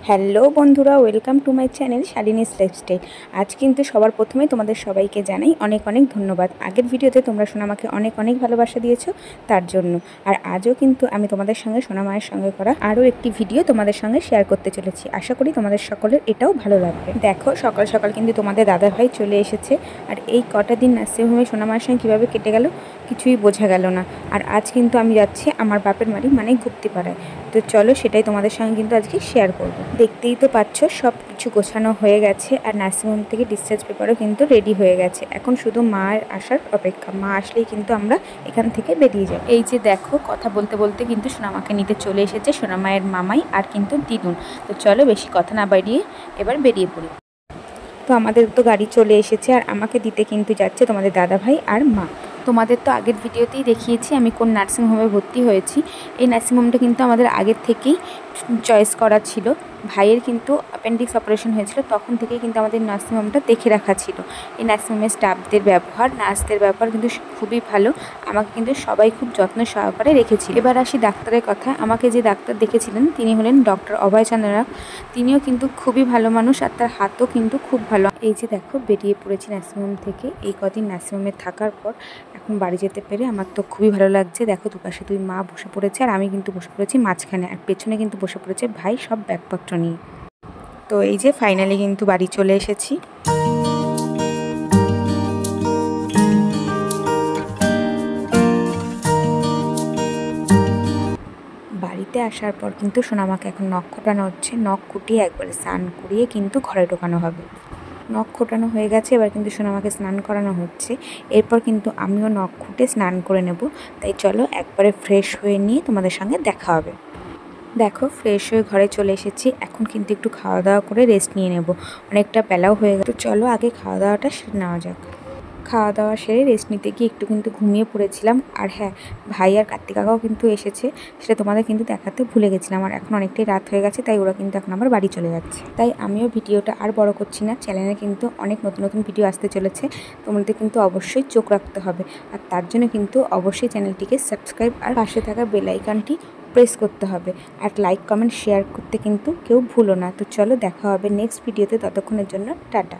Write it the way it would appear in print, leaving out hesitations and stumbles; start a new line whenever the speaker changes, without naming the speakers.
Hello বন্ধুরা, welcome to my channel Shalini's lifestyle. আজ কিন্তু সবার প্রথমেই তোমাদের সবাইকে জানাই অনেক অনেক ধন্যবাদ। আগের ভিডিওতে তোমরা সোনামাকে অনেক অনেক ভালোবাসা দিয়েছো, তার জন্য। আর আজও কিন্তু আমি তোমাদের সঙ্গে সোনামায়ের সঙ্গে করা আরও একটি ভিডিও তোমাদের সঙ্গে শেয়ার করতে চলেছি। আশা করি তোমাদের সকলের এটাও ভালো লাগবে। দেখো, সকাল সকাল কিন্তু তোমাদের দাদাভাই চলে এসেছে। আর এই কটা দিন নার্সিংহোমে সোনামায়ের সঙ্গে কীভাবে কেটে গেল কিছুই বোঝা গেল না। আর আজ কিন্তু আমি যাচ্ছি আমার বাপের বাড়ি, মানে গুপ্তিপাড়ায়। তো চলো, সেটাই তোমাদের সঙ্গে কিন্তু আজকে শেয়ার করব। দেখতেই তো পাচ্ছ, সব কিছু গোছানো হয়ে গেছে আর নার্সিংহোম থেকে ডিসচার্জ পেপারও কিন্তু রেডি হয়ে গেছে। এখন শুধু মায়ের আসার অপেক্ষা। মা আসলেই কিন্তু আমরা এখান থেকে বেরিয়ে যাই। এই যে দেখো, কথা বলতে বলতে কিন্তু সোনামাকে নিতে চলে এসেছে সোনামায়ের মামাই আর কিন্তু দিদুন। তো চলো, বেশি কথা না বাড়িয়ে এবার বেরিয়ে পড়ি। তো আমাদের তো গাড়ি চলে এসেছে আর আমাকে দিতে কিন্তু যাচ্ছে তোমাদের দাদাভাই আর মা। তোমাদের তো আগের ভিডিওতেই দেখিয়েছি আমি কোন নার্সিংহোমে ভর্তি হয়েছি। এই নার্সিংহোমটা কিন্তু আমাদের আগের থেকেই চয়েস করা ছিল। ভাইয়ের কিন্তু অ্যাপেন্ডিক্স অপারেশন হয়েছিল, তখন থেকেই কিন্তু আমাদের নার্সিংহোমটা দেখে রাখা ছিল। এই নার্সিংহোমের স্টাফদের ব্যবহার, নার্সদের ব্যবহার কিন্তু খুবই ভালো। আমাকে কিন্তু সবাই খুব যত্ন সহকারে রেখেছিল। এবার আসি ডাক্তারের কথা। আমাকে যে ডাক্তার দেখেছিলেন তিনি হলেন ডক্টর অভয় চন্দ্রা। তিনিও কিন্তু খুবই ভালো মানুষ আর তার হাতও কিন্তু খুব ভালো। এই যে দেখো, বেরিয়ে পড়েছি নার্সিংহোম থেকে। এই কদিন নার্সিংহোমে থাকার পর এখন বাড়ি যেতে পেরে আমার তো খুবই ভালো লাগছে। দেখো, দুপাশে দুই মা বসে পড়েছে আর আমি কিন্তু বসে পড়েছি মাঝখানে, আর পেছনে কিন্তু বসে পড়েছে ভাই সব ব্যাগপত্র নিয়ে। তো এই যে ফাইনালি কিন্তু বাড়ি চলে এসেছি। বাড়িতে আসার পর কিন্তু সোনামাকে এখন নখ খোটানো হচ্ছে। নখ কুটিয়ে একবারে স্নান করিয়ে কিন্তু ঘরে ঢোকানো হবে। নখ খোটানো হয়ে গেছে, এবার কিন্তু সোনামাকে স্নান করানো হচ্ছে। এরপর কিন্তু আমিও নখ খুঁটে স্নান করে নেব। তাই চলো, একবারে ফ্রেশ হয়ে নিয়ে তোমাদের সঙ্গে দেখা হবে। দেখো, ফ্রেশ হয়ে ঘরে চলে এসেছি। এখন কিন্তু একটু খাওয়া দাওয়া করে রেস্ট নিয়ে নেব। অনেকটা বেলাও হয়ে গেল। তো চলো, আগে খাওয়া দাওয়াটা সেরে নেওয়া যাক। খাওয়া দাওয়া সেরে রেস্ট নিতে গিয়ে একটু কিন্তু ঘুমিয়ে পড়েছিলাম। আর হ্যাঁ, ভাই আর কার্তিক কাকাও কিন্তু এসেছে, সেটা তোমাদের কিন্তু দেখাতে ভুলে গেছিলাম। আর এখন অনেকটাই রাত হয়ে গেছে, তাই ওরা কিন্তু এখন আবার বাড়ি চলে যাচ্ছে। তাই আমিও ভিডিওটা আর বড় করছি না। চ্যানেলে কিন্তু অনেক নতুন নতুন ভিডিও আসতে চলেছে, তোমাদের কিন্তু অবশ্যই চোখ রাখতে হবে। আর তার জন্য কিন্তু অবশ্যই চ্যানেলটিকে সাবস্ক্রাইব আর পাশে থাকা বেল আইকনটি প্রেস করতে হবে। আর লাইক কমেন্ট শেয়ার করতে কিন্তু কেউ ভুলো না। তো চলো, দেখা হবে নেক্সট ভিডিওতে। ততক্ষণের জন্য টাটা।